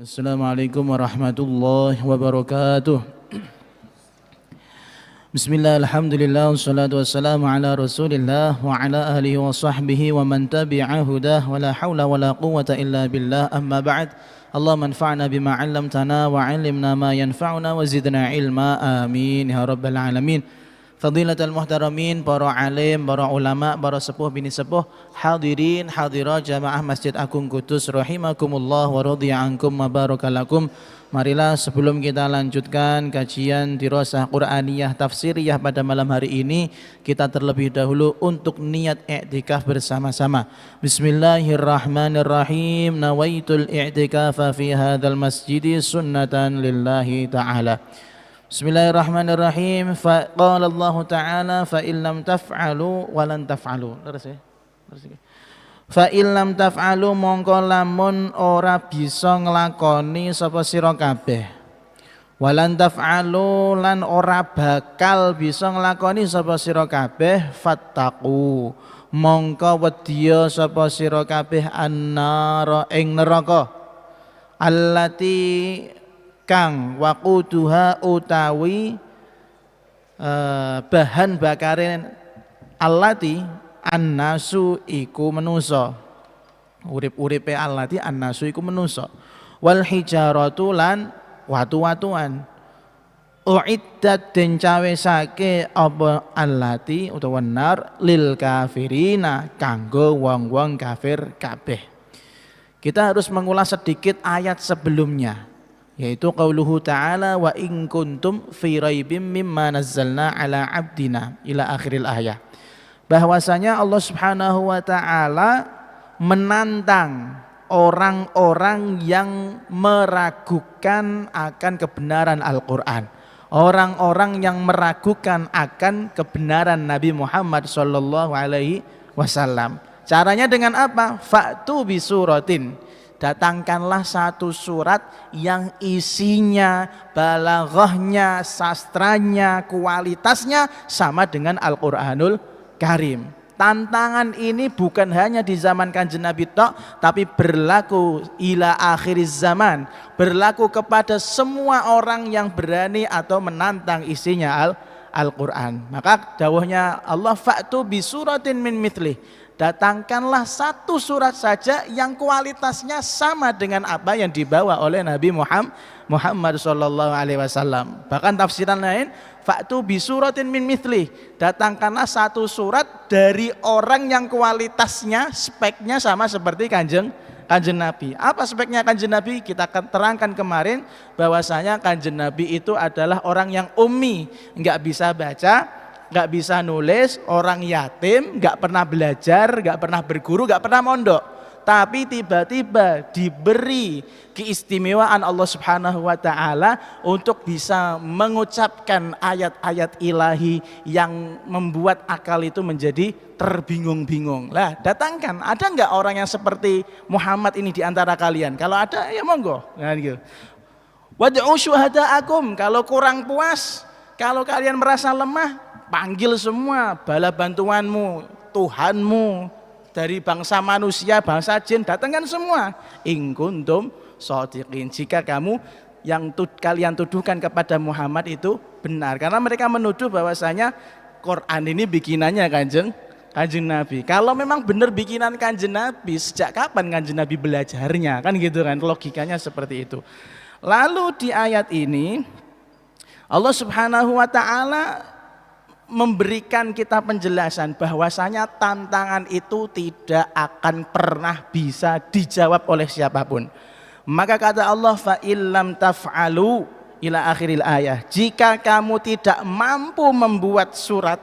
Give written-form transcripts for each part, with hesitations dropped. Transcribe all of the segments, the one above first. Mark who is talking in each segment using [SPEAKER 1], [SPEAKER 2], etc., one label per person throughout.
[SPEAKER 1] Assalamualaikum warahmatullahi wabarakatuh. Bismillah, alhamdulillah, wassalatu wassalamu ala rasulillah wa ala alihi wa sahbihi wa man tabi'a hudah wa la hawla wa la quwwata illa billah, amma ba'd. Allahumma anfa'na bima 'allamtana wa 'allimna ma yanfa'una wa zidna ilma, amin ya rabbal alamin. Fadilatul muhtaramin, para alim, para ulama, para sepuh bini sepuh, hadirin hadirat jamaah Masjid Agung Kudus rahimakumullah wa radhiya ankum wa barakalakum. Marilah sebelum kita lanjutkan kajian dirasah Qur'aniyah tafsiriyah pada malam hari ini, kita terlebih dahulu untuk niat i'tikaf bersama-sama. Bismillahirrahmanirrahim. Nawaitul i'tikafa fi hadzal masjidi sunnatan lillahi ta'ala. Bismillahirrahmanirrahim. Qala Allah Ta'ala fa illam taf'alu wa lan taf'alu. Fa illam taf'alu mongko lamun ora bisa nglakoni sapa sira kabeh. Wa lan taf'alu lan ora bakal bisa nglakoni sapa sira kabeh, fattaqu mongko wedya sapa sira kabeh annara ing neraka. Allati kang waquduha utawi bahan bakarin allati annasu iku menusa, urip-uripe allati annasu iku menusa, wal hijaratu lan watu-watuan, uiddat den cawesake apa allati utawa nar lil kafirina kanggo wong-wong kafir kabeh. Kita harus mengulas sedikit ayat sebelumnya, yaitu qauluhu ta'ala wa in kuntum fi raibim mimma nazzalna ala abdina ila akhiril ayat. Bahwasanya Allah Subhanahu wa taala menantang orang-orang yang meragukan akan kebenaran Al-Qur'an, orang-orang yang meragukan akan kebenaran Nabi Muhammad sallallahu alaihi wasallam. Caranya dengan apa? Fa'tu bi suratin, datangkanlah satu surat yang isinya, balaghahnya, sastranya, kualitasnya sama dengan Al-Quranul Karim. Tantangan ini bukan hanya di zaman Kanjeng Nabi tok, tapi berlaku ila akhiriz zaman, berlaku kepada semua orang yang berani atau menantang isinya Al-Quran. Maka dawuhnya Allah, fa'tu bi suratin min mithlih, datangkanlah satu surat saja yang kualitasnya sama dengan apa yang dibawa oleh Nabi Muhammad sallallahu alaihi wasallam. Bahkan tafsiran lain, fa'tu bi suratin min mithli, datangkanlah satu surat dari orang yang kualitasnya, speknya sama seperti Kanjeng Nabi. Apa speknya Kanjeng Nabi? Kita akan terangkan kemarin bahwasanya Kanjeng Nabi itu adalah orang yang ummi, enggak bisa baca, nggak bisa nulis, orang yatim, nggak pernah belajar, nggak pernah berguru, nggak pernah mondok, tapi tiba-tiba diberi keistimewaan Allah Subhanahu wa taala untuk bisa mengucapkan ayat-ayat ilahi yang membuat akal itu menjadi terbingung-bingung. Lah, datangkan, ada nggak orang yang seperti Muhammad ini di antara kalian? Kalau ada, ya monggo. Nah, gitu. Wad'u syuhada'akum, kalau kurang puas, kalau kalian merasa lemah, panggil semua bala bantuanmu, Tuhanmu, dari bangsa manusia, bangsa jin, datangkan semua. In kuntum shodiqin, jika kamu yang kalian tuduhkan kepada Muhammad itu benar. Karena mereka menuduh bahwasanya Quran ini bikinannya Kanjeng Nabi. Kalau memang benar bikinan Kanjeng Nabi, sejak kapan Kanjeng Nabi belajarnya? Kan gitu kan, logikanya seperti itu. Lalu di ayat ini Allah Subhanahu wa taala memberikan kita penjelasan bahwasanya tantangan itu tidak akan pernah bisa dijawab oleh siapapun. Maka kata Allah, fa illam taf'alu ila akhiril ayah, jika kamu tidak mampu membuat surat,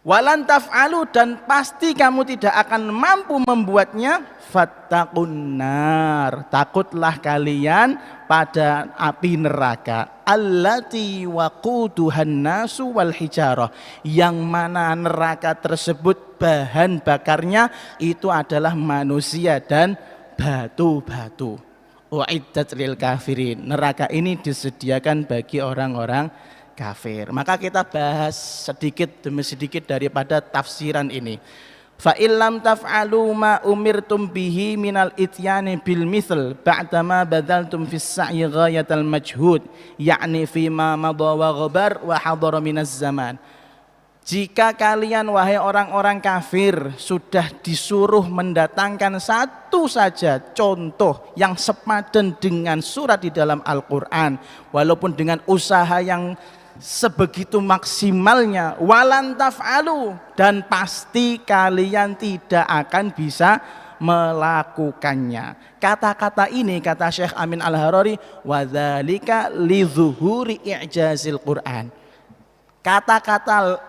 [SPEAKER 1] walan taf'alu, dan pasti kamu tidak akan mampu membuatnya, fattaqun nar, takutlah kalian pada api neraka, allati waquduhan nasu wal hijarah, yang mana neraka tersebut bahan bakarnya itu adalah manusia dan batu-batu. Uiddat lil kafirin, neraka ini disediakan bagi orang-orang kafir. Maka kita bahas sedikit demi sedikit daripada tafsiran ini. Fa illam taf'alu ma umirtum bihi minal ityani bil mithl ba'dama badaltum fis sa'yi ghayatal majhud yakni fima madha wa ghabar wa hadara minaz zaman. Jika kalian wahai orang-orang kafir sudah disuruh mendatangkan satu saja contoh yang sepadan dengan surat di dalam Al-Quran, walaupun dengan usaha yang sebegitu maksimalnya, walan taf'alu, dan pasti kalian tidak akan bisa melakukannya. Kata-kata ini kata Syekh Amin Al-Harari, wadzalika lidzuhuri i'jazil Quran. Kata-kata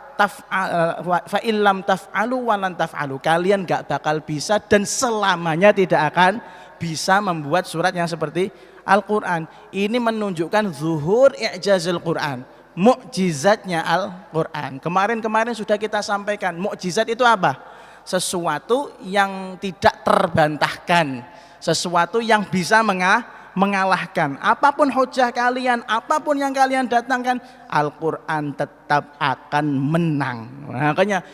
[SPEAKER 1] fa illam taf'alu walan taf'alu, kalian gak bakal bisa dan selamanya tidak akan bisa membuat surat yang seperti Al-Quran. Ini menunjukkan zuhur i'jazil Quran, mukjizatnya Al-Quran. Kemarin sudah kita sampaikan, mukjizat itu apa? Sesuatu yang tidak terbantahkan, sesuatu yang bisa mengalahkan apapun hujah kalian, apapun yang kalian datangkan, Al-Quran tetap akan menang. Makanya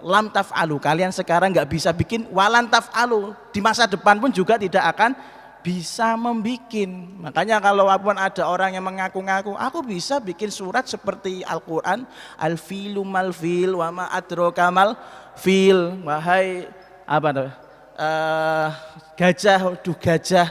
[SPEAKER 1] lam taf'alu, kalian sekarang nggak bisa bikin, walan taf'alu, di masa depan pun juga tidak akan bisa membikin. Makanya kalau apapun ada orang yang mengaku-ngaku, aku bisa bikin surat seperti Al-Quran, al-filu mal fil wa ma adraka mal fil, wahai apa tuh, gajah, gajah,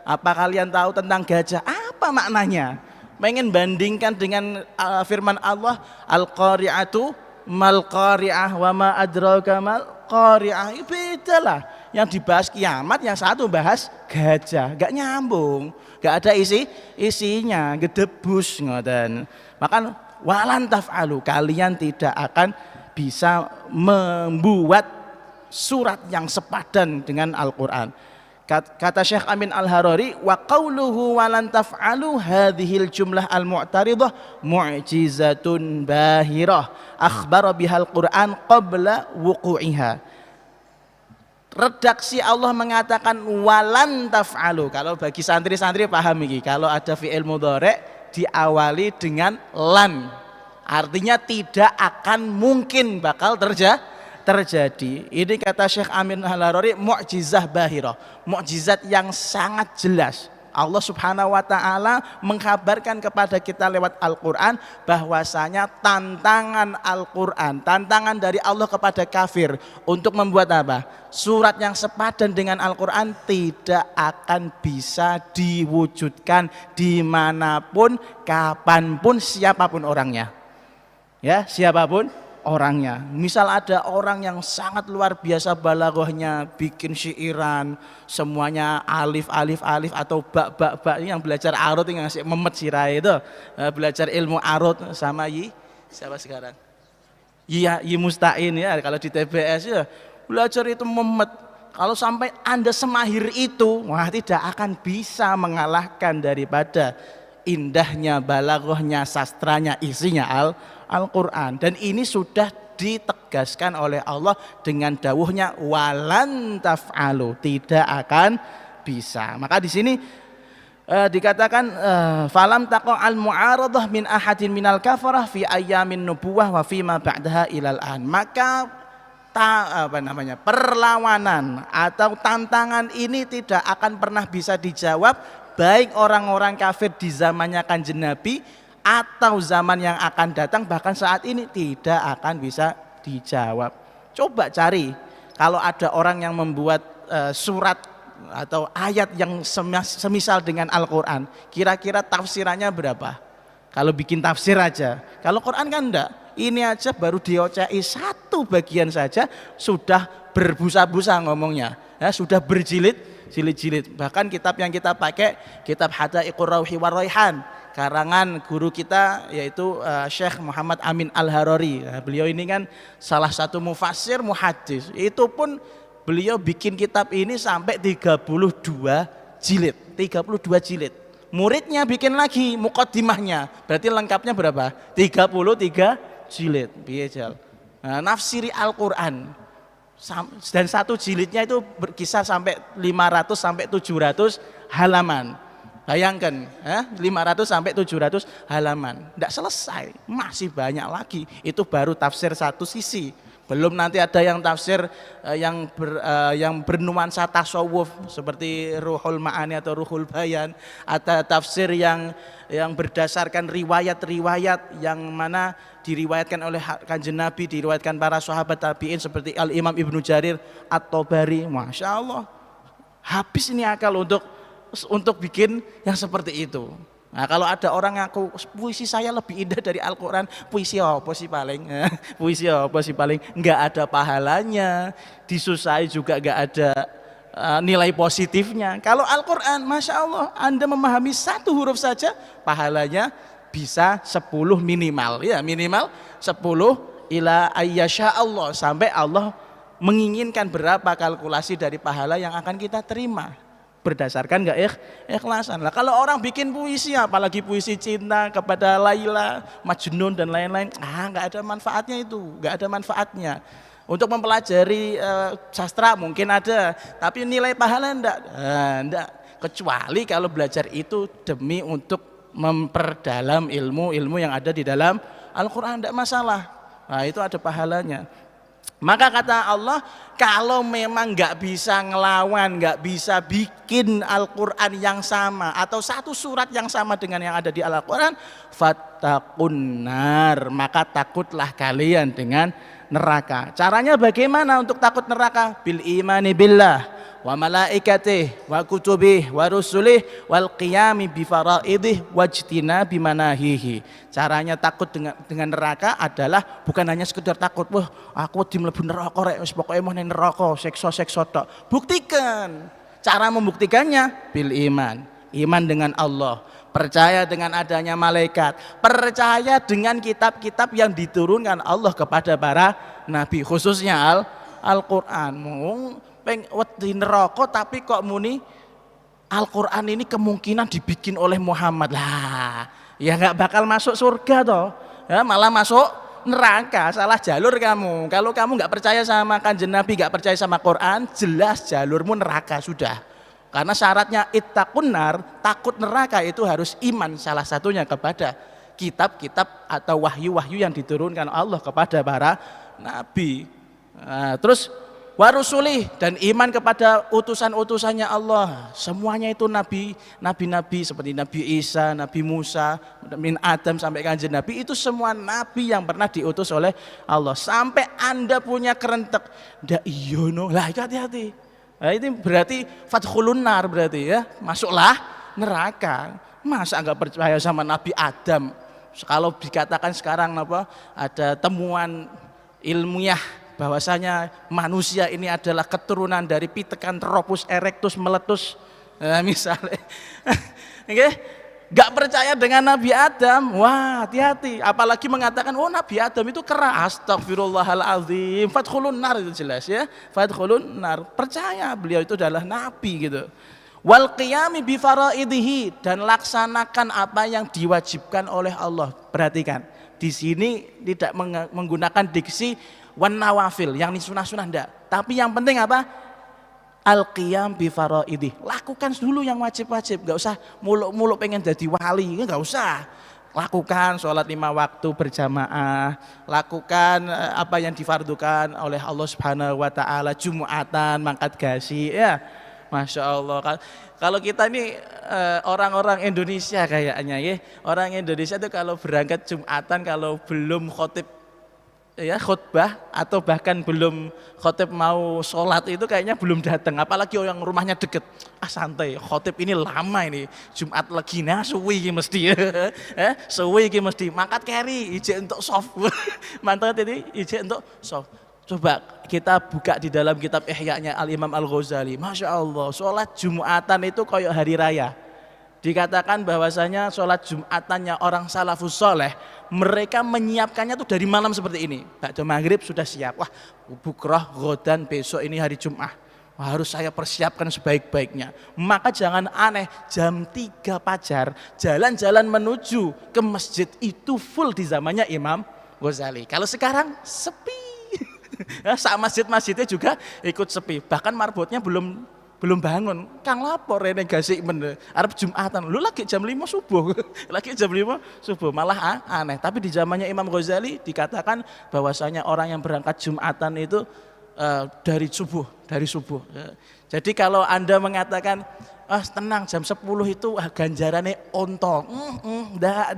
[SPEAKER 1] apa kalian tahu tentang gajah? Apa maknanya? Pengen bandingkan dengan firman Allah, al-qari'atu mal qari'ah wa ma adraka mal qari'ah. Itu beda lah. Yang dibahas kiamat, yang satu bahas gajah. Gak nyambung, gak ada isinya, gedebus ngoten. Maka walan taf'alu, kalian tidak akan bisa membuat surat yang sepadan dengan Al-Quran. Kata Syekh Amin Al-Harari, wa qauluhu walan taf'alu hadhil jumlah al-mu'taridah mu'jizatun bahirah akhbara bihal Quran qabla wuqu'iha. Redaksi Allah mengatakan walan taf'alu, kalau bagi santri-santri paham ini, kalau ada fi'il mudhari' diawali dengan lan, artinya tidak akan mungkin bakal terjadi. Ini kata Syekh Amin Al-Harari, mukjizah bahirah, mukjizat yang sangat jelas. Allah Subhanahu wa taala mengkabarkan kepada kita lewat Al-Qur'an bahwasanya tantangan Al-Qur'an, tantangan dari Allah kepada kafir untuk membuat apa? Surat yang sepadan dengan Al-Qur'an tidak akan bisa diwujudkan dimanapun, kapanpun, siapapun orangnya. Ya, siapapun orangnya. Misal ada orang yang sangat luar biasa balaghahnya, bikin syairan, semuanya alif atau bak yang belajar arut yang ngasih memet sirai itu, belajar ilmu arut sama siapa sekarang? Yi Mustain ya, kalau di TBS ya, belajar itu memet. Kalau sampai Anda semahir itu, wah tidak akan bisa mengalahkan daripada indahnya balaghahnya, sastranya, isinya Al-Quran. Dan ini sudah ditegaskan oleh Allah dengan dawuhnya walan taf'alu, tidak akan bisa. Maka di sini dikatakan falam taqa al mu'aradah min ahadin minal kafarah fi ayyamin nubuwah wa fi ma ba'daha ilal an. Maka perlawanan atau tantangan ini tidak akan pernah bisa dijawab baik orang-orang kafir di zamannya Kanjeng Nabi atau zaman yang akan datang, bahkan saat ini tidak akan bisa dijawab. Coba cari kalau ada orang yang membuat surat atau ayat yang semisal dengan Al-Quran, kira-kira tafsirannya berapa? Kalau bikin tafsir aja, kalau Quran kan enggak, ini aja baru diocai satu bagian saja sudah berbusa-busa ngomongnya, ya, sudah berjilid-jilid. Bahkan kitab yang kita pakai, kitab Hadaiqur Rauhi war Raihan, karangan guru kita yaitu Syekh Muhammad Amin Al-Harari. Nah, beliau ini kan salah satu mufassir muhaddis. Itu pun beliau bikin kitab ini sampai 32 jilid. Muridnya bikin lagi muqaddimahnya. Berarti lengkapnya berapa? 33 jilid. Biasa. Nah, nafsiri Al-Qur'an. Dan satu jilidnya itu berkisar sampai 500 sampai 700 halaman. Bayangkan, 500 sampai 700 halaman. Tidak selesai, masih banyak lagi. Itu baru tafsir satu sisi. Belum nanti ada yang tafsir yang bernuansa tasawuf seperti Ruhul Ma'ani atau Ruhul Bayan, ada tafsir yang berdasarkan riwayat-riwayat yang mana diriwayatkan oleh Kanjeng Nabi, diriwayatkan para sahabat tabi'in seperti Al-Imam Ibnu Jarir At-Tabari. Masya Allah, habis ini akal untuk bikin yang seperti itu. Nah, kalau ada orang ngaku puisi saya lebih indah dari Al-Quran, puisi apa sih paling? Puisi apa sih paling? Nggak ada pahalanya, disusai juga nggak ada nilai positifnya. Kalau Al-Quran, Masya Allah, Anda memahami satu huruf saja, pahalanya bisa 10 minimal. Ya minimal 10 ila ayyasha Allah, sampai Allah menginginkan berapa kalkulasi dari pahala yang akan kita terima. Berdasarkan nggak ikhlasan lah. Kalau orang bikin puisi, apalagi puisi cinta kepada Laila, Majnun dan lain-lain, nggak ada manfaatnya itu, nggak ada manfaatnya. Untuk mempelajari sastra mungkin ada, tapi nilai pahala enggak. Kecuali kalau belajar itu demi untuk memperdalam ilmu yang ada di dalam Al-Quran, enggak masalah. Nah, itu ada pahalanya. Maka kata Allah, kalau memang nggak bisa ngelawan, nggak bisa bikin Al-Quran yang sama atau satu surat yang sama dengan yang ada di Al-Quran, fattaqun nar, maka takutlah kalian dengan neraka. Caranya bagaimana untuk takut neraka? Bil imani billah wa malaikatih wa kutubih wa rusulih wal qiyami bi faraidih wajtina bimanahihi. Caranya takut dengan neraka adalah bukan hanya sekedar takut, wah aku di mlebu neraka rek wis pokoke mau ning neraka seksa-seksa tok. Buktikan. Cara membuktikannya bil iman dengan Allah, percaya dengan adanya malaikat, percaya dengan kitab-kitab yang diturunkan Allah kepada para nabi, khususnya Al-Qur'an. Wedi neraka tapi kok muni Al-Quran ini kemungkinan dibikin oleh Muhammad, lah ya nggak bakal masuk surga toh ya, malah masuk neraka. Salah jalur kamu. Kalau kamu nggak percaya sama Kanjeng Nabi, nggak percaya sama Quran, jelas jalurmu neraka sudah. Karena syaratnya ittaqun nar, takut neraka itu harus iman salah satunya kepada kitab-kitab atau wahyu-wahyu yang diturunkan Allah kepada para nabi. Nah, terus warusulih, dan iman kepada utusan-utusannya Allah, semuanya itu nabi seperti Nabi Isa, Nabi Musa, min Adam sampai Kanjeng Nabi, itu semua nabi yang pernah diutus oleh Allah. Sampai Anda punya kerentek, ndak iya no, lah hati-hati. Nah, ini berarti fadkhulun nar, berarti ya masuklah neraka. Masa enggak percaya sama Nabi Adam? Kalau dikatakan sekarang apa, ada temuan ilmiah bahwasanya manusia ini adalah keturunan dari Pithecanthropus erectus meletus, misalnya, nggak percaya dengan Nabi Adam, wah hati-hati. Apalagi mengatakan, oh Nabi Adam itu kera, astagfirullahaladzim, fadkhulun nar, itu jelas ya, fadkhulun nar. Percaya beliau itu adalah Nabi gitu. Wal qiyami bi faraidihi, dan laksanakan apa yang diwajibkan oleh Allah. Perhatikan, di sini tidak menggunakan diksi wan nawafil, yang sunah-sunah enggak. Tapi yang penting apa? Al-qiyam bi faraidih. Lakukan dulu yang wajib-wajib, enggak usah muluk-muluk pengen jadi wali, enggak usah. Lakukan sholat 5 waktu berjamaah, lakukan apa yang difardukan oleh Allah Subhanahu wa taala, Jumatan, mangkat gaji ya. Masya Allah. Kalau kita ini orang-orang Indonesia kayaknya ya, orang Indonesia itu kalau berangkat Jumatan, kalau belum khotib ya khutbah atau bahkan belum khotib mau sholat itu kayaknya belum datang. Apalagi yang rumahnya deket, santai, khotib ini lama ini, Jumat lagi nah suwi iki mesti suwi iki mesti mangkat keri ijek untuk soft mantap ini ijek untuk soft. Coba kita buka di dalam kitab Ihya-nya Al-Imam Al-Ghazali, Masya Allah, sholat Jumatan itu kayak hari raya. Dikatakan bahwasanya sholat Jumatannya orang salafus soleh, mereka menyiapkannya tuh dari malam seperti ini. Ba'da maghrib sudah siap, wah bukrah godan besok ini hari Jumat, wah, harus saya persiapkan sebaik-baiknya. Maka jangan aneh, jam 3 fajar jalan-jalan menuju ke masjid itu full di zamannya Imam Ghazali. Kalau sekarang sepi. Saat masjid-masjidnya juga ikut sepi, bahkan marbotnya belum belum bangun. Kang lapor rene gasik men arep Jumatan. Lu lagi jam 5 subuh. Lagi jam 5 subuh malah aneh. Tapi di zamannya Imam Ghazali dikatakan bahwasanya orang yang berangkat Jumatan itu dari subuh. Jadi kalau Anda mengatakan tenang jam 10 itu ganjarannya onto. Enggak.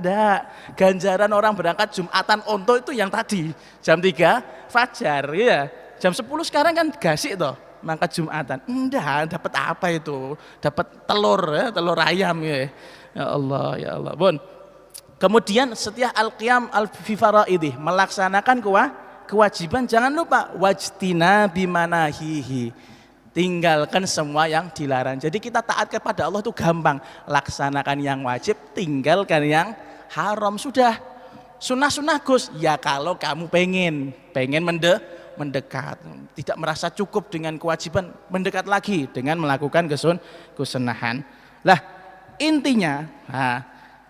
[SPEAKER 1] Ganjaran orang berangkat Jumatan onto itu yang tadi jam 3 fajar ya. Jam 10 sekarang kan gasik toh. Mangkat Jumatan. Enggak, dapat apa itu? Dapat telur ayam ya. Ya Allah. Bon. Kemudian setiap al-qiyam al-fi faraidih, melaksanakan kewajiban, jangan lupa wajtina bimanahihi. Tinggalkan semua yang dilarang. Jadi kita taat kepada Allah itu gampang. Laksanakan yang wajib, tinggalkan yang haram. Sudah. Sunnah-sunnah Gus. Ya kalau kamu pengen mendekat, tidak merasa cukup dengan kewajiban, mendekat lagi dengan melakukan kesunahan. Lah intinya,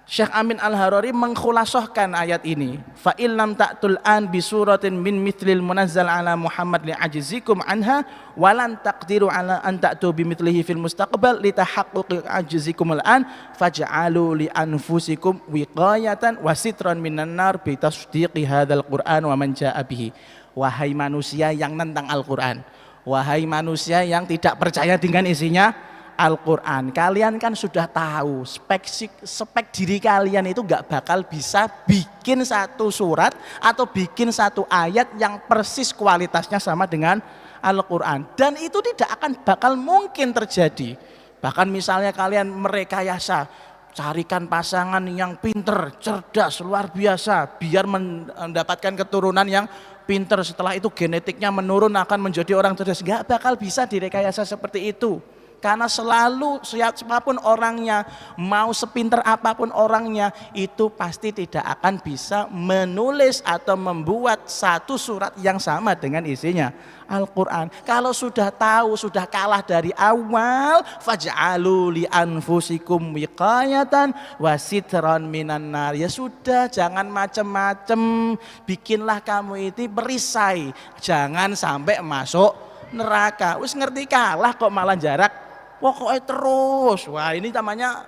[SPEAKER 1] Syekh Amin Al-Harari mengkhulasahkan ayat ini. Fa illam ta'tul an bi suratin min mithlil munazzal ala Muhammad li ajzikum anha walan taqdiru ala an ta'tu bi mithlihi fil mustaqbal li tahaqquqi ajzikum al-an faj'alu li anfusikum wiqayatan wa sitran minan nar bi tasdiqi hadzal Qur'an wa man jaa'a bihi. Wahai manusia yang nentang Al-Quran, wahai manusia yang tidak percaya dengan isinya Al-Quran, kalian kan sudah tahu spek diri kalian itu gak bakal bisa bikin satu surat atau bikin satu ayat yang persis kualitasnya sama dengan Al-Quran, dan itu tidak akan bakal mungkin terjadi. Bahkan misalnya kalian merekayasa, carikan pasangan yang pinter, cerdas, luar biasa, biar mendapatkan keturunan yang pinter, setelah itu genetiknya menurun akan menjadi orang cerdas. Gak bakal bisa direkayasa seperti itu, karena selalu siapapun orangnya, mau sepinter apapun orangnya, itu pasti tidak akan bisa menulis atau membuat satu surat yang sama dengan isinya Al-Quran. Kalau sudah tahu, sudah kalah dari awal, faj'alu li anfusikum wiqayatan wasitran minan nar. Ya sudah, jangan macem-macem, bikinlah kamu itu perisai, jangan sampai masuk neraka. Wis ngerti kalah kok malah jarak, pokoknya terus. Wah, ini namanya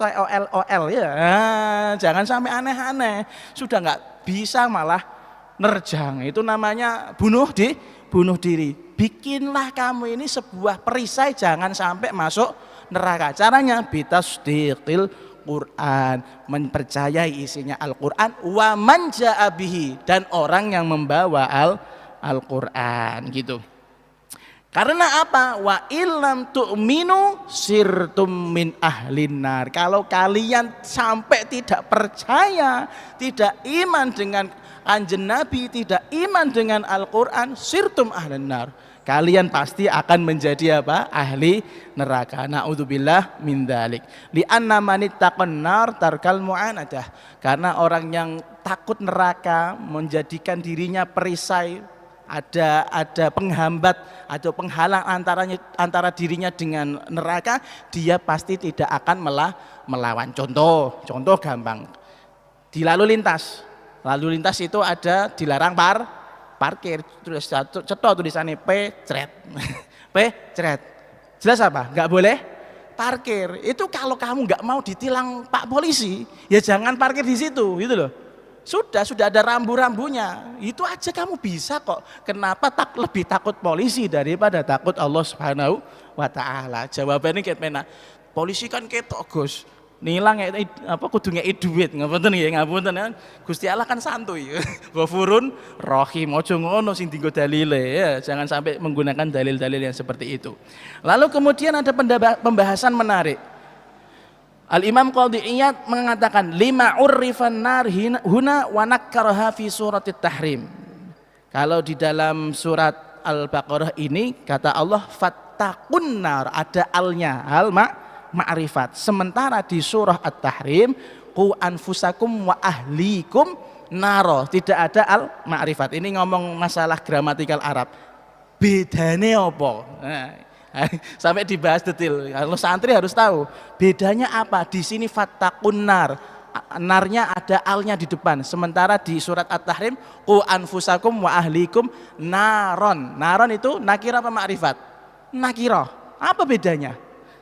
[SPEAKER 1] TOLOL ya. Jangan sampai aneh-aneh, sudah nggak bisa malah nerjang, itu namanya bunuh diri. Bikinlah kamu ini sebuah perisai, jangan sampai masuk neraka. Caranya bitasdiqil Quran, mempercayai isinya Al-Quran, wa man jaa bihi, dan orang yang membawa Al-Quran gitu. Karena apa? Wa illam tu'minu sirtum min ahlin nar. Kalau kalian sampai tidak percaya, tidak iman dengan Kanjeng Nabi, tidak iman dengan Al-Quran, sirtum ahlin nar, kalian pasti akan menjadi apa? Ahli neraka. Na'udzubillah min dzalik. Li'anna man ittaqan nar tarkal mu'anadah. Karena orang yang takut neraka, menjadikan dirinya perisai, ada penghambat, ada penghalang antara dirinya dengan neraka, dia pasti tidak akan melawan. Contoh gampang, di lalu lintas itu ada dilarang parkir, terus cetok tulisannya P-cret. Jelas apa? Nggak boleh parkir. Itu kalau kamu nggak mau ditilang Pak Polisi, ya jangan parkir di situ, gitu loh. Sudah ada rambu-rambunya, itu aja kamu bisa kok. Kenapa lebih takut polisi daripada takut Allah Subhanahu wa Ta'ala? Jawabannya kayak mana? Polisi kan ketok Gus, nilang kudu ngeki duit, ngapunten ya. Gusti Allah kan santuy. Ghafurun Rahim. Ojo ngono sing dienggo dalile ya. Jangan sampai menggunakan dalil-dalil yang seperti itu. Lalu kemudian ada pembahasan menarik. Al-Imam Qadhi Iyad mengatakan lima urrifan nar huna wa nakkaraha fi suratit tahrim. Kalau di dalam surat Al-Baqarah ini kata Allah fattaqun nar, ada alnya, ma'rifat. Sementara di surah At-Tahrim qu anfusakum wa ahlikum naro, tidak ada al-ma'rifat. Ini ngomong masalah gramatikal Arab. Bedanya apa? Sampai dibahas detail. Kalau santri harus tahu bedanya apa. Di sini fattaqun nar, narnya ada alnya di depan. Sementara di surat At-Tahrim qu anfusakum wa ahlikum naron. Naron itu nakirah apa ma'rifat? Nakirah. Apa bedanya?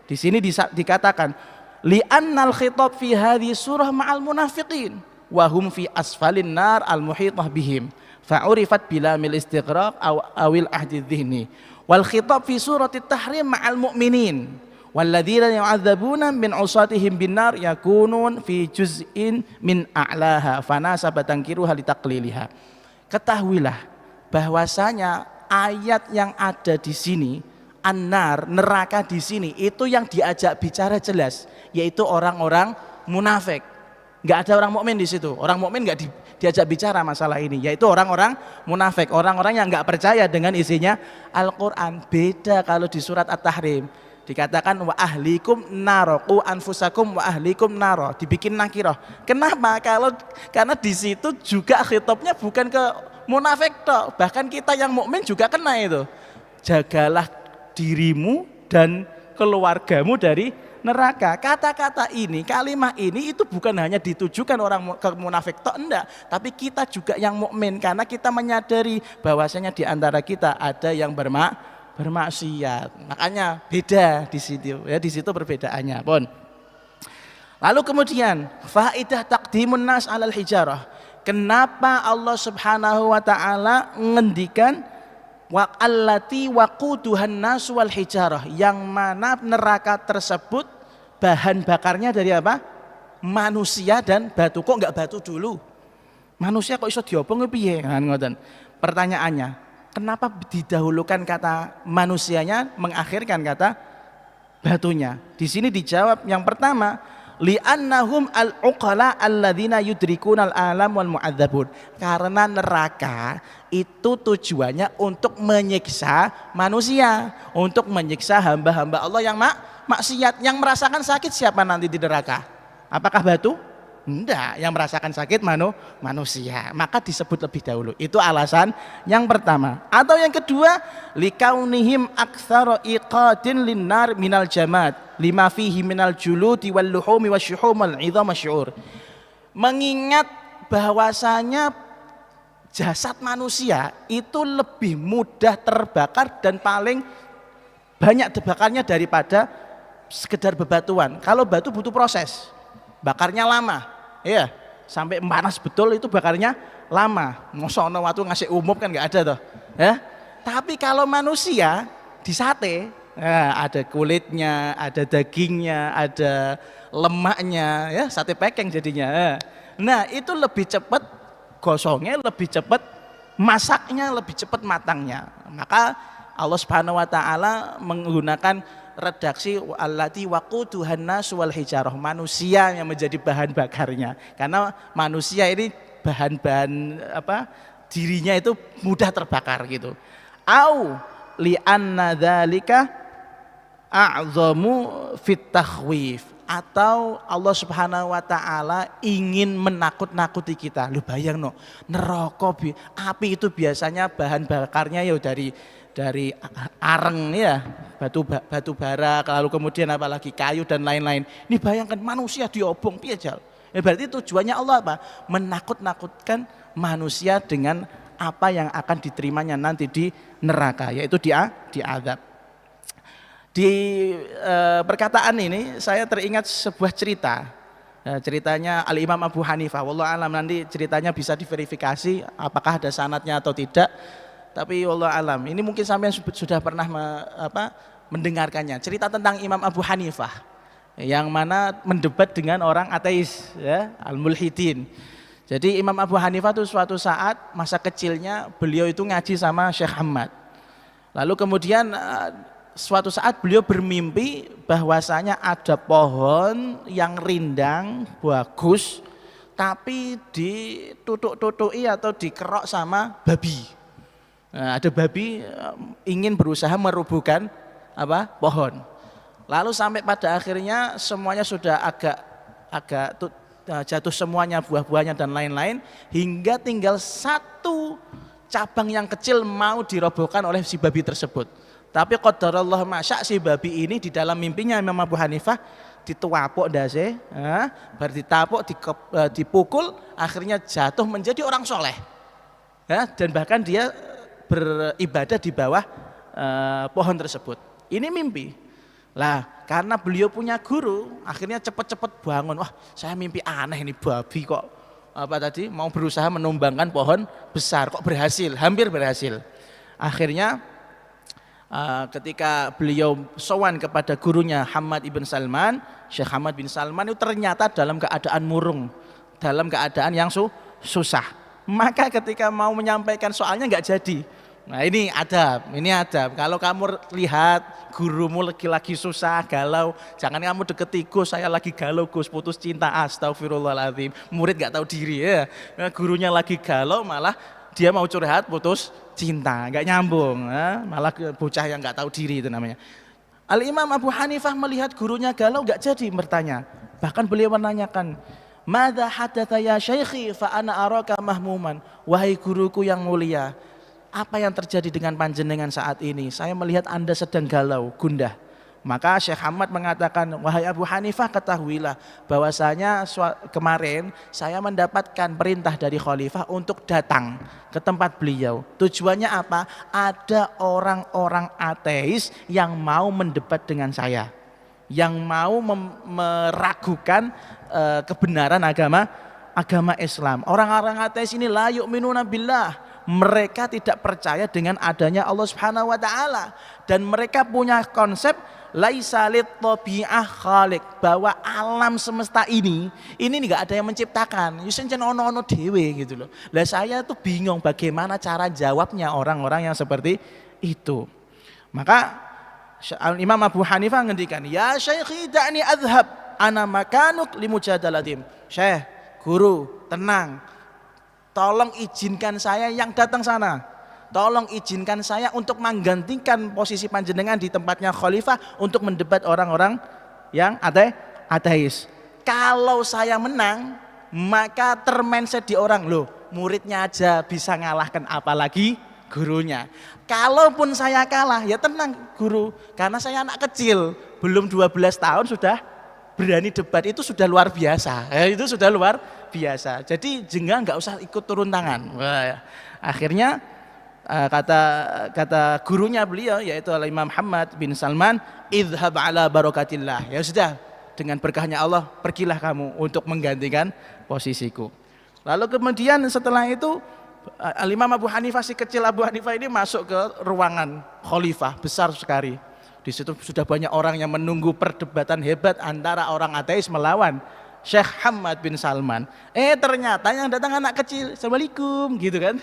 [SPEAKER 1] Di sini dikatakan li'annal khitab fi hadhihi surah ma'al munafiqin wa hum fi asfalin nar al muhitah bihim fa'urifat bilamil istighraq awil ahdi dhihni wal khitab fi suratit tahrim ma'al mu'minin walladzina yu'adzabuna min usatihim binnar yakunun fi juz'in min a'laha fanasaba tankiruha litaqliliha. Ketahuilah bahwasanya ayat yang ada di sini an-nar, neraka di sini itu yang diajak bicara jelas, yaitu orang-orang munafik. Enggak ada orang mukmin di situ. Orang mukmin enggak diajak bicara masalah ini, yaitu orang-orang munafik, orang-orang yang enggak percaya dengan isinya Al-Qur'an. Beda kalau di surat At-Tahrim. Dikatakan wa ahlikum naro, qu anfusakum wa ahlikum naro, dibikin nakirah. Kenapa? Karena di situ juga khitabnya bukan ke munafik tok, bahkan kita yang mukmin juga kena itu. Jagalah dirimu dan keluargamu dari neraka. Kata-kata ini, kalimat ini itu bukan hanya ditujukan orang ke munafik tok, enggak, tapi kita juga yang mukmin, karena kita menyadari bahwasanya di antara kita ada yang bermaksiat. Makanya beda di situ, ya, di situ perbedaannya, pun. Lalu kemudian faidah taqdimun nas alal hijarah. Kenapa Allah Subhanahu wa taala ngendikan wa allati waquduhan nas wal hijarah, yang mana neraka tersebut bahan bakarnya dari apa? Manusia dan batu. Kok enggak batu dulu? Manusia kok iso diobong piye? Kan ngoten. Pertanyaannya, kenapa didahulukan kata manusianya, mengakhirkan kata batunya? Di sini dijawab yang pertama, li'annahum al-uqala alladzina yudrikuna al-alam wal mu'adzabun. Karena neraka itu tujuannya untuk menyiksa manusia, untuk menyiksa hamba-hamba Allah yang maksiat. Yang merasakan sakit siapa nanti di neraka? Apakah batu? Enggak, yang merasakan sakit manusia. Maka disebut lebih dahulu. Itu alasan yang pertama. Atau yang kedua, likaunihim aktsara iqadin linnar minal jamad lima fihi minal juludi wal luhumi wasyuhum wal idham wasyuur. Mengingat bahwasanya jasad manusia itu lebih mudah terbakar dan paling banyak tebakannya daripada sekedar bebatuan. Kalau batu butuh proses, bakarnya lama. Iya, sampai panas betul itu bakarnya lama. Masa ono waktu ngasih umum kan nggak ada toh, ya. Tapi kalau manusia di sate, ada kulitnya, ada dagingnya, ada lemaknya, ya, sate pekeng jadinya. Nah, itu lebih cepat gosongnya, lebih cepat masaknya, lebih cepat matangnya. Maka Allah Subhanahu wa taala menggunakan redaksi allati waquduhan nas wal hijarah, manusia yang menjadi bahan bakarnya, karena manusia ini bahan-bahan apa, dirinya itu mudah terbakar gitu. Au li anna dzalika a'zamu fit takhwif, atau Allah Subhanahu wa taala ingin menakut-nakuti kita. Lu bayang no, neraka api itu biasanya bahan bakarnya ya dari areng, ya, batu bara, lalu kemudian apalagi kayu dan lain-lain. Ini bayangkan manusia diobong piye jal. Ya, berarti tujuannya Allah apa? Menakut-nakutkan manusia dengan apa yang akan diterimanya nanti di neraka, yaitu diazab. Di perkataan ini saya teringat sebuah cerita. Ceritanya Al-Imam Abu Hanifah. Wallahu alam, nanti ceritanya bisa diverifikasi apakah ada sanadnya atau tidak. Tapi wallahu alam, ini mungkin sampean sudah pernah mendengarkannya. Cerita tentang Imam Abu Hanifah yang mana mendebat dengan orang ateis, ya, al-mulhidin. Jadi Imam Abu Hanifah itu suatu saat masa kecilnya beliau itu ngaji sama Syekh Ahmad. Lalu kemudian suatu saat beliau bermimpi bahwasanya ada pohon yang rindang bagus tapi ditutuk-tutuki atau dikerok sama babi. Nah, ada babi ingin berusaha merubuhkan pohon. Lalu sampai pada akhirnya semuanya sudah agak jatuh semuanya, buah-buahnya dan lain-lain, hingga tinggal satu cabang yang kecil mau dirobohkan oleh si babi tersebut. Tapi qadarallah masya, si babi ini di dalam mimpinya Imam Abu Hanifah dituapuk dase, ditapuk, dipukul, akhirnya jatuh menjadi orang soleh, ya, dan bahkan dia beribadah di bawah pohon tersebut. Ini mimpi. Lah, karena beliau punya guru, akhirnya cepat-cepat bangun. Wah, saya mimpi aneh ini, babi kok apa tadi mau berusaha menumbangkan pohon besar, kok berhasil, hampir berhasil. Akhirnya ketika beliau sowan kepada gurunya Hamad ibn Salman, Syekh Hamad bin Salman itu ternyata dalam keadaan murung, dalam keadaan yang susah. Maka ketika mau menyampaikan soalnya nggak jadi. Nah ini adab. Kalau kamu lihat gurumu lagi susah, galau, jangan kamu deketi, Gus saya lagi galau Gus, putus cinta, astagfirullahaladzim. Murid nggak tahu diri ya. Nah, gurunya lagi galau malah dia mau curhat putus cinta, nggak nyambung. Malah bocah yang nggak tahu diri itu namanya. Al-Imam Abu Hanifah melihat gurunya galau nggak jadi bertanya. Bahkan beliau menanyakan, "Madza hadatsa ya syaikhi fa ana araka mahmuman." Wahai guruku yang mulia, apa yang terjadi dengan panjenengan saat ini? Saya melihat Anda sedang galau, gundah. Maka Syekh Hamad mengatakan, wahai Abu Hanifah, ketahuilah bahwasanya kemarin saya mendapatkan perintah dari khalifah untuk datang ke tempat beliau. Tujuannya apa? Ada orang-orang ateis yang mau mendebat dengan saya, yang mau meragukan kebenaran agama Islam. Orang-orang ateis ini la yu'minuna billah. Mereka tidak percaya dengan adanya Allah Subhanahu wa taala, dan mereka punya konsep laisa lit tabi'ah khaliq, bahwa alam semesta ini enggak ada yang menciptakan. Yusen ono dewe gitu loh. Lah saya tuh bingung bagaimana cara jawabnya orang-orang yang seperti itu. Maka Imam Abu Hanifah ngendikan, "Ya Syekhi da'ni adhhab, ana makanuk limujadalatim." Syekh, guru, tenang. Tolong izinkan saya yang datang sana. Tolong izinkan saya untuk menggantikan posisi panjenengan di tempatnya khalifah untuk mendebat orang-orang yang ateis. Kalau saya menang, maka termindset di orang, loh, muridnya aja bisa ngalahkan apalagi gurunya. Kalaupun saya kalah, ya tenang guru, karena saya anak kecil, belum 12 tahun sudah berani debat, itu sudah luar biasa. Itu sudah luar biasa. Jadi jenengan nggak usah ikut turun tangan. Wah, akhirnya kata gurunya beliau yaitu Imam Hamad bin Salman, idhab ala barakatillah. Ya sudah, dengan berkahnya Allah pergilah kamu untuk menggantikan posisiku. Lalu kemudian setelah itu Imam Abu Hanifah, si kecil Abu Hanifah ini masuk ke ruangan khalifah besar sekali. Di situ sudah banyak orang yang menunggu perdebatan hebat antara orang ateis melawan Syekh Hamad bin Salman. Ternyata yang datang anak kecil, assalamualaikum gitu kan.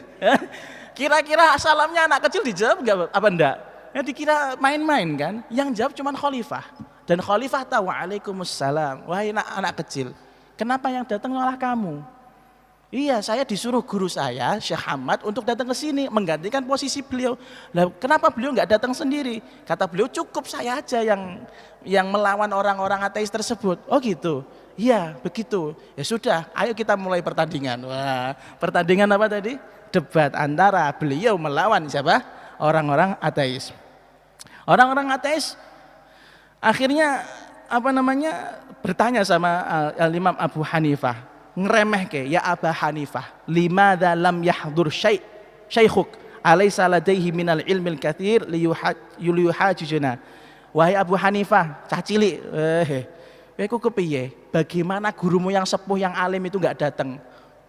[SPEAKER 1] Kira-kira salamnya anak kecil dijawab enggak apa enggak? Ya dikira main-main kan. Yang jawab cuma khalifah. Dan khalifah tahu, waalaikumsalam, wahai anak kecil, kenapa yang datang malah kamu? Iya, saya disuruh guru saya, Syekh Hamad, untuk datang ke sini menggantikan posisi beliau. Lah, kenapa beliau nggak datang sendiri? Kata beliau, cukup saya aja yang melawan orang-orang ateis tersebut. Oh gitu. Iya, begitu. Ya sudah, ayo kita mulai pertandingan. Wah, pertandingan apa tadi? Debat antara beliau melawan siapa? Orang-orang ateis. Orang-orang ateis akhirnya bertanya sama Imam Abu Hanifah. Ngeremeh ke, ya Aba Hanifah, limadza lam yahdur syaikhuk alaysa ladaihi minal ilmil katsir liyuhajijuna. Wahai Abu Hanifah, cah cilik, kowe kepiye? Bagaimana gurumu yang sepuh yang alim itu enggak datang?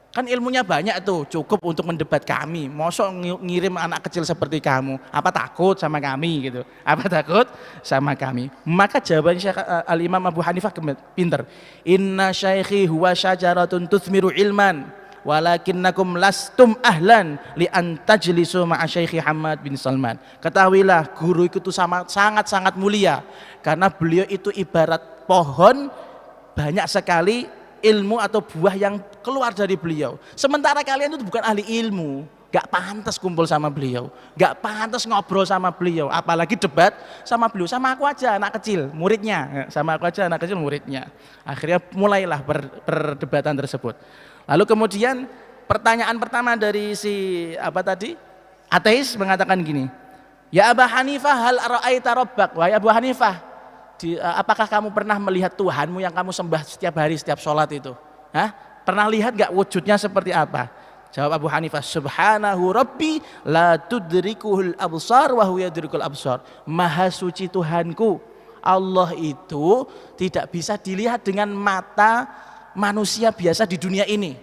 [SPEAKER 1] Kan ilmunya banyak tuh, cukup untuk mendebat kami. Mosok ngirim anak kecil seperti kamu, apa takut sama kami gitu? Apa takut sama kami? Maka jawaban Syekh Al-Imam Abu Hanifah pinter. Inna syaikhi huwa syajaratun tuthmiru ilman, walakinnakum lastum ahlan li an tajlisu ma'a Syekhi Hamad bin Salman. Ketahuilah, guru itu sangat-sangat mulia, karena beliau itu ibarat pohon, banyak sekali ilmu atau buah yang keluar dari beliau. Sementara kalian itu bukan ahli ilmu, gak pantas kumpul sama beliau, gak pantas ngobrol sama beliau, apalagi debat sama beliau. Sama aku aja anak kecil muridnya, Akhirnya mulailah perdebatan tersebut. Lalu kemudian pertanyaan pertama dari si ateis mengatakan gini, ya Aba Hanifah, hal ra'aita rabbak? Wahai Abu Hanifah, apakah kamu pernah melihat Tuhanmu yang kamu sembah setiap hari, setiap sholat itu? Pernah lihat gak wujudnya seperti apa? Jawab Abu Hanifah, subhanahu rabbi la tudrikuhul absar wa huwa yudrikul absar. Maha suci Tuhanku, Allah itu tidak bisa dilihat dengan mata manusia biasa di dunia ini.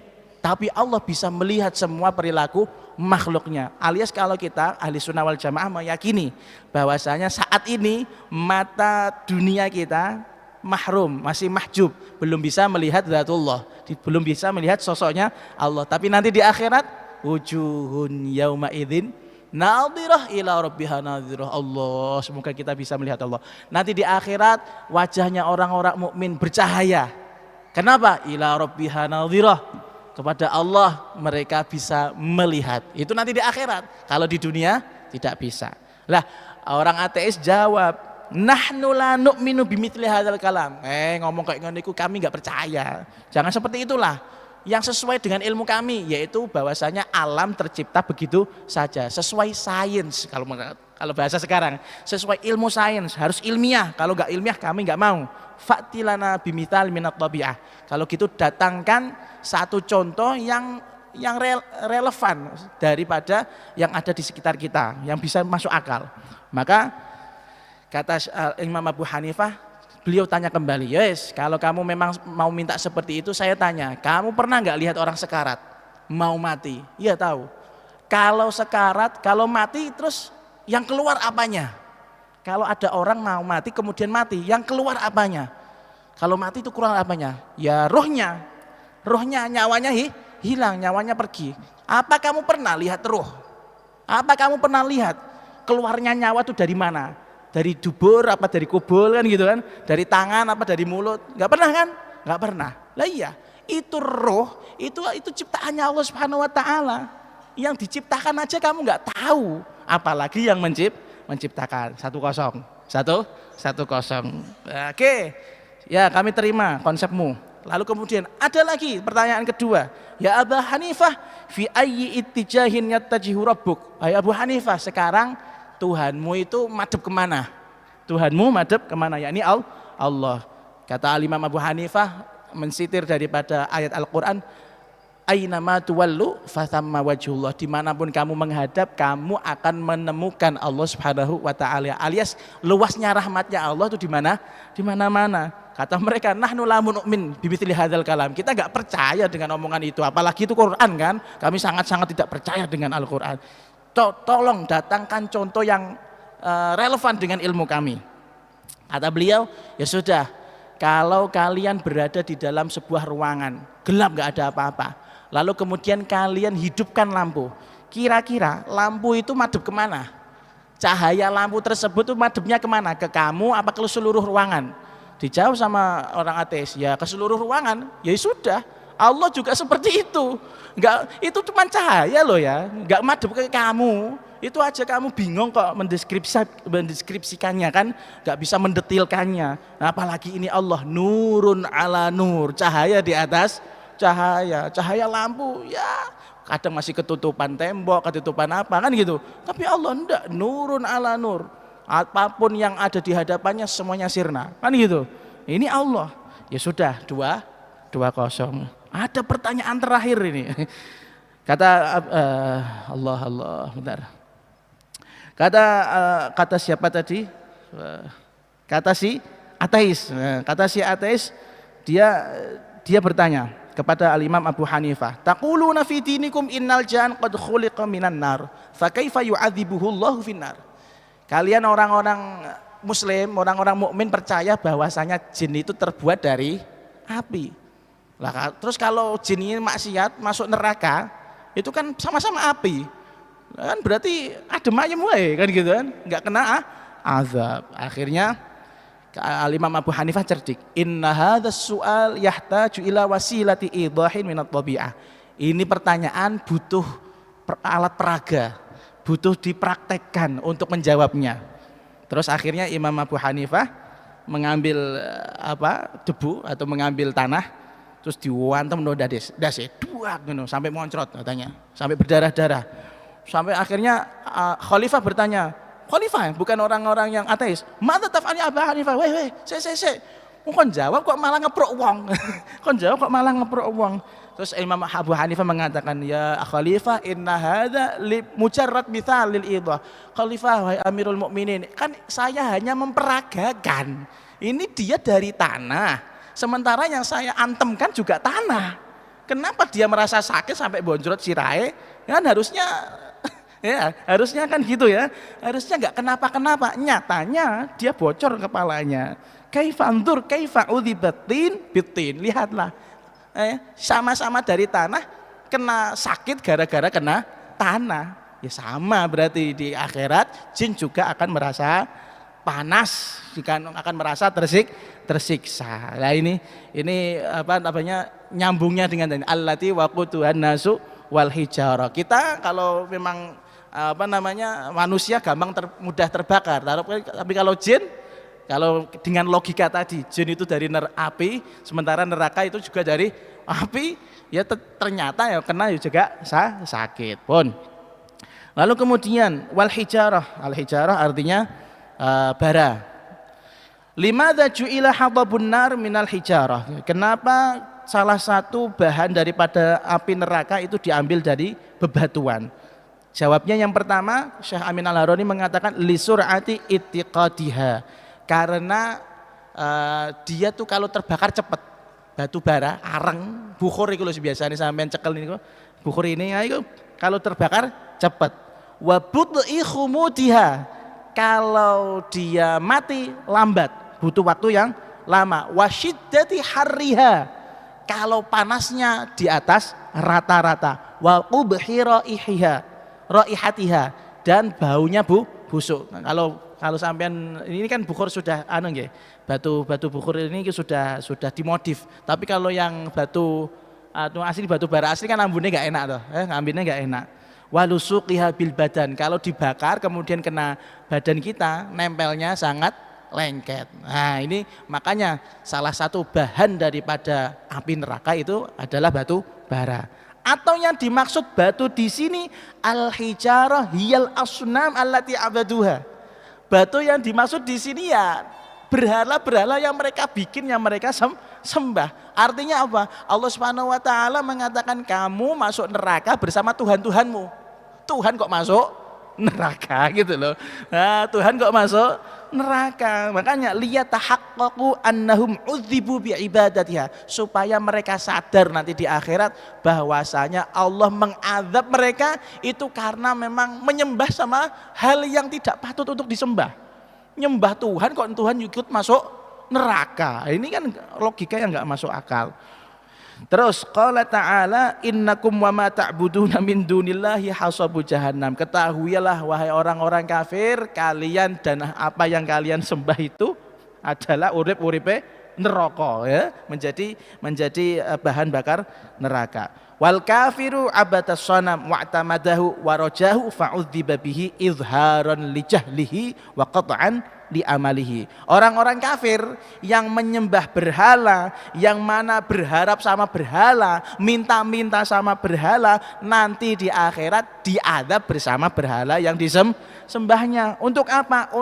[SPEAKER 1] Tapi Allah bisa melihat semua perilaku makhluknya. Alias kalau kita ahli sunnah wal jamaah meyakini bahwasanya saat ini mata dunia kita mahrum, masih mahjub, belum bisa melihat zatullah, belum bisa melihat sosoknya Allah. Tapi nanti di akhirat wujuhun yauma idzin nadhirah ila rabbiha nadhirah. Allah, semoga kita bisa melihat Allah. Nanti di akhirat wajahnya orang-orang mukmin bercahaya. Kenapa? Ila rabbiha nadhirah. Kepada Allah mereka bisa melihat. Itu nanti di akhirat. Kalau di dunia tidak bisa. Lah, orang ateis jawab, nahnu la nu'minu bimithli hadzal kalam. Ngomong kayak ngene iku kami enggak percaya. Jangan seperti itulah. Yang sesuai dengan ilmu kami, yaitu bahwasanya alam tercipta begitu saja, sesuai sains. Kalau bahasa sekarang, sesuai ilmu sains, harus ilmiah. Kalau enggak ilmiah kami enggak mau. Fa'tilana bimithal minat tabi'ah. Kalau gitu datangkan satu contoh yang relevan daripada yang ada di sekitar kita, yang bisa masuk akal. Maka kata Imam Abu Hanifah, beliau tanya kembali, yes, kalau kamu memang mau minta seperti itu, saya tanya, kamu pernah nggak lihat orang sekarat mau mati? Iya tahu. Kalau sekarat, kalau mati terus yang keluar apanya? Kalau ada orang mau mati kemudian mati, yang keluar apanya? Kalau mati itu keluar apanya? Ya rohnya. Rohnya, nyawanya hilang, nyawanya pergi. Apa kamu pernah lihat roh? Apa kamu pernah lihat keluarnya nyawa itu dari mana? Dari dubur apa dari kubul kan gitu kan? Dari tangan apa dari mulut? Enggak pernah kan? Enggak pernah. Lah iya, itu roh, itu ciptaannya Allah Subhanahu wa taala. Yang diciptakan aja kamu enggak tahu, apalagi yang menciptakan. 1-0. Oke. Ya, kami terima konsepmu. Lalu kemudian ada lagi pertanyaan kedua. Ya Abu Hanifah, fi ayyi ittijahin yattajihu rabbuk? Hai Abu Hanifah, sekarang Tuhanmu itu madhep kemana? Tuhanmu madhep kemana? Yakni Allah. Kata Imam Abu Hanifah mensitir daripada ayat Al-Quran, Ainama tuwallu fathamma wajhullah. Dimanapun kamu menghadap, kamu akan menemukan Allah Subhanahu wa ta'ala. Alias luasnya rahmatnya Allah itu di mana? Di mana-mana. Kata mereka, nahnu la nu'min bimithli hadzal kalam. Kita enggak percaya dengan omongan itu, apalagi itu Quran kan? Kami sangat-sangat tidak percaya dengan Al-Quran. Tolong datangkan contoh yang relevan dengan ilmu kami. Kata beliau, ya sudah, kalau kalian berada di dalam sebuah ruangan, gelap enggak ada apa-apa. Lalu kemudian kalian hidupkan lampu. Kira-kira lampu itu madhep kemana? Cahaya lampu tersebut itu madhepnya kemana? Ke kamu apa ke seluruh ruangan? Dijawab sama orang ateis, ya ke seluruh ruangan. Ya sudah, Allah juga seperti itu. Enggak, itu cuma cahaya loh ya, enggak madhep ke kamu. Itu aja kamu bingung kok mendeskripsikannya kan, enggak bisa mendetilkannya. Nah, apalagi ini Allah, nurun ala nur, cahaya di atas cahaya lampu ya kadang masih ketutupan tembok, ketutupan apa kan gitu. Tapi Allah enggak, nurun ala nur. Apapun yang ada di hadapannya semuanya sirna. Kan gitu. Ini Allah. Ya sudah, 2-0. Ada pertanyaan terakhir ini. Kata Allah, bentar. Kata siapa tadi? Kata si ateis. Kata si ateis, dia bertanya kepada Al-Imam Abu Hanifah, taquluna fi dinikum innal jan qad khuliqa minan nar, fa kaifa yu'adzibuhu Allahu finnar. Kalian orang-orang muslim, orang-orang mukmin percaya bahwasanya jin itu terbuat dari api. Lah terus kalau jin ini maksiat masuk neraka, itu kan sama-sama api. Kan berarti adem ayem wae kan gitu kan, enggak kena azab. Akhirnya Al-Imam Abu Hanifah cerdik. Inna hadzal su'al yahtaju ila wasilati idahin minat tabi'ah. Ini pertanyaan butuh alat peraga, butuh dipraktekkan untuk menjawabnya. Terus akhirnya Imam Abu Hanifah mengambil debu atau mengambil tanah, terus diwantem no dase duak gitu, sampai moncrot katanya, sampai berdarah-darah. Sampai akhirnya Khalifah bertanya, Khalifah bukan orang-orang yang ateis. Mata taf'alni Abu Hanifah? Weh, se. Kon jawab kok malah ngeprok wong. Terus Imam Abu Hanifah mengatakan, ya Khalifah inna hadza li mujarrad mithal lil idah. Khalifah wahai Amirul Mukminin, kan saya hanya memperagakan. Ini dia dari tanah. Sementara yang saya antemkan juga tanah. Kenapa dia merasa sakit sampai bonjrot sirahe? Kan harusnya ya, harusnya kan gitu ya. Harusnya enggak kenapa-kenapa. Nyatanya dia bocor kepalanya. Kaifandur kaifa udzibatin bitin. Lihatlah. Sama-sama dari tanah, kena sakit gara-gara kena tanah. Ya sama berarti di akhirat jin juga akan merasa panas, akan merasa tersiksa. Nah ini apa namanya, nyambungnya dengan allati waqutuhan nasu wal hijarah. Kita kalau memang apa namanya manusia gampang mudah terbakar, tapi kalau jin, kalau dengan logika tadi, jin itu dari api, sementara neraka itu juga dari api, ya ternyata ya kena juga sakit pun. Lalu kemudian wal hijarah, al hijarah artinya bara. Limadza ju'ila hadabun nar minal hijarah? Kenapa salah satu bahan daripada api neraka itu diambil dari bebatuan? Jawabnya yang pertama, Syekh Amin Al-Harani mengatakan li sur'ati ittiqadiha. Karena dia tuh kalau terbakar cepat, batu bara, areng, bukhur itu loh biasanya sampean cekel ini, bukhur ini ya itu kalau terbakar cepat. Wa bud'i khumudiha, kalau dia mati lambat, butuh waktu yang lama. Wa syiddati harriha, kalau panasnya di atas rata-rata. Wa qubhi raihatiha, dan baunya busuk. Kalau sampean ini kan bukhur sudah nggih. Batu bukhur ini sudah dimodif. Tapi kalau yang batu asli, batu bara asli kan ambune enggak enak toh. Ngambilnya enggak enak. Walusuqiha bil badan, kalau dibakar kemudian kena badan kita, nempelnya sangat lengket. Nah, ini makanya salah satu bahan daripada api neraka itu adalah batu bara. Atau yang dimaksud batu di sini al-hijarah hiyal asnam allati abaduha. Batu yang dimaksud di sini ya berhala-berhala yang mereka bikin, yang mereka sembah. Artinya apa? Allah Subhanahu wa taala mengatakan kamu masuk neraka bersama Tuhan-Tuhanmu. Tuhan kok masuk neraka gitu loh. Nah, Tuhan kok masuk neraka. Makanya liyatahaqqaqu annahum udzibu biibadatiha, supaya mereka sadar nanti di akhirat bahwasanya Allah mengazab mereka itu karena memang menyembah sama hal yang tidak patut untuk disembah. Nyembah Tuhan kok Tuhan ikut masuk neraka. Ini kan logika yang enggak masuk akal. Terus qala ta'ala innakum wa ma ta'buduna min dunillahi hasabu jahannam. Ketahuilah wahai orang-orang kafir, kalian dan apa yang kalian sembah itu adalah urip-uripe neraka ya, menjadi bahan bakar neraka. Wal kafiru abatas sanam wa'tamadahu wa rajahu fa'udziba bihi izharan li jahlihi wa qat'an li amalihi. Orang-orang kafir yang menyembah berhala, yang mana berharap sama berhala, minta-minta sama berhala, nanti di akhirat diadab bersama berhala yang disembahnya. Untuk apa?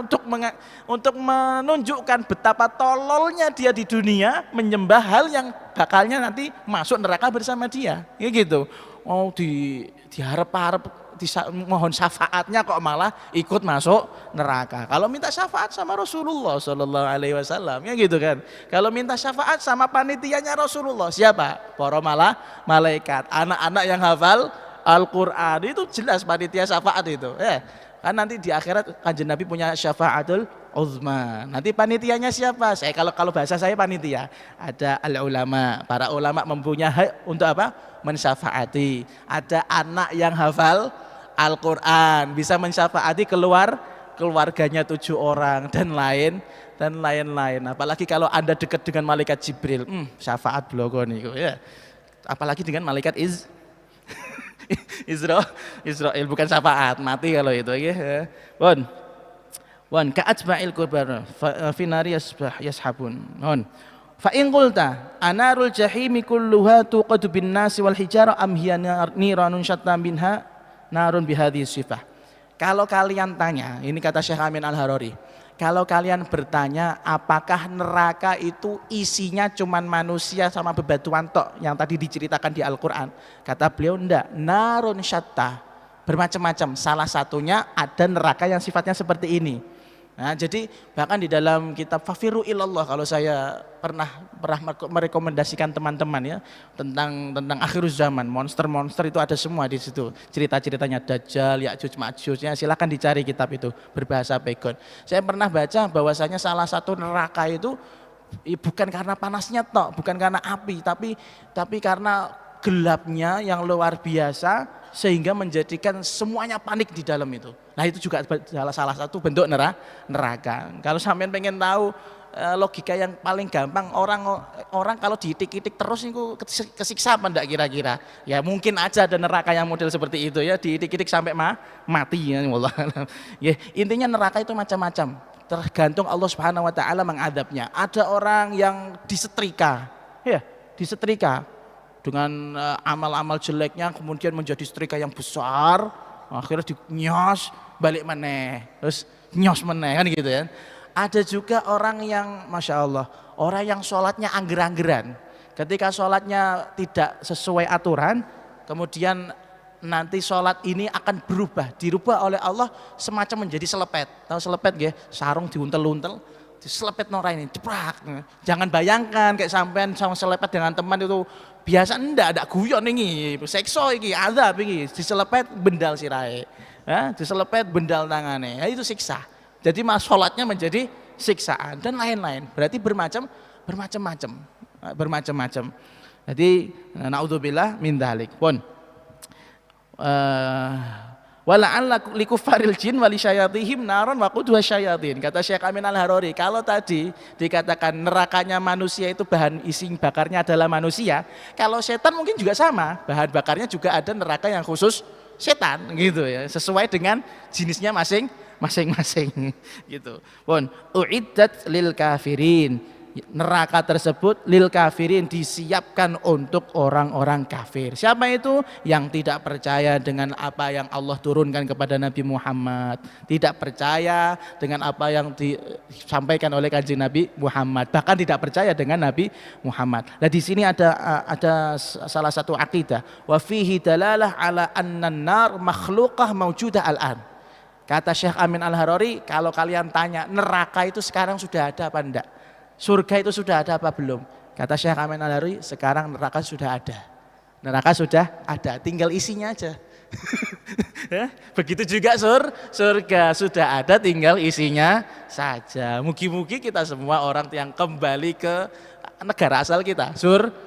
[SPEAKER 1] Untuk menunjukkan betapa tololnya dia di dunia menyembah hal yang bakalnya nanti masuk neraka bersama dia. Ya gitu. Mau diharap-harap mohon syafaatnya kok malah ikut masuk neraka. Kalau minta syafaat sama Rasulullah Shallallahu Alaihi Wasallam ya gitu kan. Kalau minta syafaat sama panitianya Rasulullah siapa? Para malaikat, anak-anak yang hafal Al-Quran itu jelas panitia syafaat itu. Kan nanti di akhirat Kanjeng Nabi punya syafaatul uzma. Nanti panitianya siapa? Saya kalau bahasa saya panitia. Ada al-ulama, para ulama mempunyai hak untuk apa? Mensyafaati. Ada anak yang hafal Al-Quran, bisa mensyafaati keluarganya 7 orang dan lain-lain. Apalagi kalau Anda dekat dengan malaikat Jibril, syafaat blogo niku ya. Apalagi dengan malaikat Israel bukan syafaat, mati kalau itu ya. Wan ka'atba'il qurban fi nari yashabun. Fa in qulta anarul jahimi kulluha tuqadu bin nasi wal hijara am hiya niranun syatta minha narun bihadhihi sifah. Kalau kalian tanya, ini kata Syekh Amin Al-Harori, kalau kalian bertanya apakah neraka itu isinya cuman manusia sama bebatuan tok yang tadi diceritakan di Al-Quran, kata beliau enggak, narun syatta, bermacam-macam, salah satunya ada neraka yang sifatnya seperti ini. Nah, jadi bahkan di dalam kitab Fafiru ilallah, kalau saya pernah merekomendasikan teman-teman ya tentang akhir zaman, monster-monster itu ada semua di situ. Cerita-ceritanya Dajjal, Ya'juj Ma'juj, ya silakan dicari kitab itu berbahasa Pegon. Saya pernah baca bahwasanya salah satu neraka itu bukan karena panasnya tok, bukan karena api, tapi karena gelapnya yang luar biasa sehingga menjadikan semuanya panik di dalam itu. Nah, itu juga salah satu bentuk neraka. Kalau sampean pengen tahu logika yang paling gampang, orang kalau diitik-itik terus itu kesiksa apa enggak kira-kira? Ya mungkin aja ada neraka yang model seperti itu ya, diitik-itik sampai mati ya wallah. Ya, intinya neraka itu macam-macam. Tergantung Allah Subhanahu wa taala mengadabnya. Ada orang yang disetrika. Ya, disetrika dengan amal-amal jeleknya, kemudian menjadi setrika yang besar, akhirnya dinyos balik meneh, terus nyos meneh kan gitu ya. Ada juga orang yang Masya Allah, orang yang sholatnya angger-anggeran, ketika sholatnya tidak sesuai aturan, kemudian nanti sholat ini akan dirubah oleh Allah semacam menjadi selepet. Tahu selepet ya? Sarung diuntel-untel, diselepet norai ini, jeprak. Jangan bayangkan kayak sampean sama selepet dengan teman itu biasa, ada guyon ini, sekso ini, azab ini, diselepet bendal sirahe, ya, diselepet bendal tangannya, ya, itu siksa. Jadi sholatnya menjadi siksaan dan lain-lain. Berarti bermacam-macam. Jadi naudzubillah min dzalik. Pun wala'alla likuffaril jin wali syayatihim naron wa qudha syayatin. Kata Syekh Amin Al-Harori, kalau tadi dikatakan nerakanya manusia itu bahan isi bakarnya adalah manusia, kalau setan mungkin juga sama, bahan bakarnya juga ada neraka yang khusus setan gitu ya, sesuai dengan jenisnya masing-masing gitu. Pun uiddat lil kafirin, neraka tersebut lil kafirin disiapkan untuk orang-orang kafir. Siapa itu? Yang tidak percaya dengan apa yang Allah turunkan kepada Nabi Muhammad, tidak percaya dengan apa yang disampaikan oleh Kanjeng Nabi Muhammad, bahkan tidak percaya dengan Nabi Muhammad. Nah, di sini ada salah satu akidah, wa fihi dalalah ala anna an-nar makhluqah maujudah al-an. Kata Syekh Amin Al-Harori, kalau kalian tanya neraka itu sekarang sudah ada apa enggak? Surga itu sudah ada apa belum? Kata Syekh Amin Al-Harori, sekarang neraka sudah ada. Neraka sudah ada, tinggal isinya aja. Begitu juga surga sudah ada, tinggal isinya saja. Mugi-mugi kita semua orang yang kembali ke negara asal kita,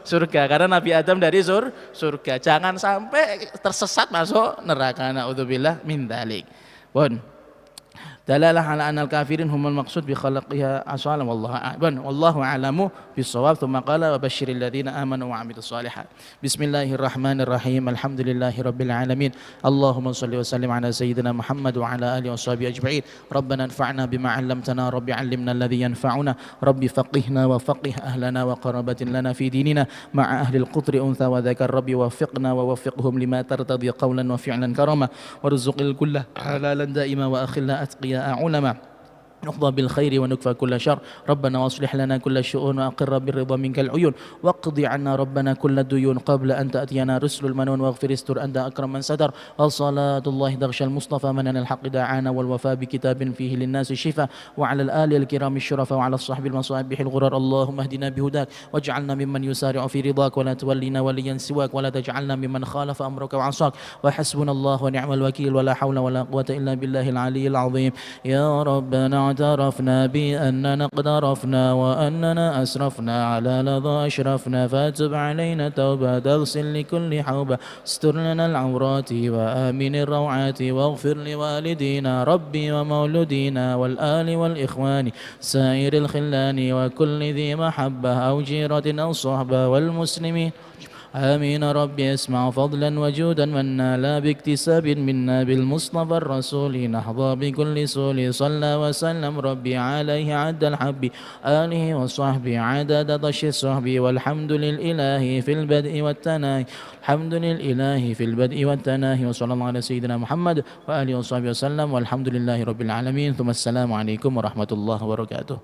[SPEAKER 1] surga. Karena Nabi Adam dari surga. Jangan sampai tersesat masuk neraka. Na'udzubillah min dzalik. Bon. Dalalah ala anal kafirin humul maqsud bi khalaqiha asala wallahu a'lamu bis-shawab. Tsumma qala wa basyiril ladzina amanu wa 'amilus shalihat. Bismillahirrahmanirrahim. Alhamdulillahirabbil alamin. Allahumma shalli wa sallim ala sayyidina Muhammad wa ala alihi washabihi ajma'in. Rabbana anfa'na bima 'allamtana, rabbi 'allimna alladhi yanfa'una, rabbi faqihna wa faqih ahlana wa qarabatin lana fi dinina ma'a ahli al-qutri untha wa dzakar, rabbi waffiqna wa waffiqhum lima tartadi qawlan wa fi'lan karama warzuqil kulla halalan da'ima wa akhilna atqiya علماء نقضى بالخير ونكفى كل شر ربنا واصلح لنا كل الشؤون وأقر بالرضا منك العيون واقض عنا ربنا كل الديون قبل أن تأتينا رسل المنون واغفر استر أنت أكرم من ستر وصلاة الله تغشى المصطفى من الحق دعانا والوفاء بكتاب فيه للناس شفاء وعلى الآل الكرام الشرفاء وعلى الصحب المصابيح الغرر اللهم اهدنا بهداك واجعلنا ممن يسارع في رضاك ولا تولنا وليا سواك ولا تجعلنا ممن خالف أمرك وعصاك وحسبنا الله ونعم الوكيل ولا حول ولا قوة إلا بالله العلي العظيم يا ربنا اعترفنا بأننا قد عرفنا وأننا أسرفنا على لظى أشرفنا فاتب علينا توبة تغسل لكل حوبة استر لنا العورات وآمن الروعات واغفر لوالدينا ربي ومولودينا والآل والإخوان سائر الخلان وكل ذي محبة أو جيرة أو صحبة والمسلمين آمين ربي اسمع فضلا وجودا منا لا باكتساب منا بالمصطفى الرسول نحظى بكل سول صلى وسلم ربي عليه عد الحب آله وصحبه عدد طش الصحب والحمد لله في البدء والتناهي الحمد لله في البدء والتناهي وصلى الله على سيدنا محمد وآله وصحبه وسلم والحمد لله رب العالمين ثم السلام عليكم ورحمة الله وبركاته.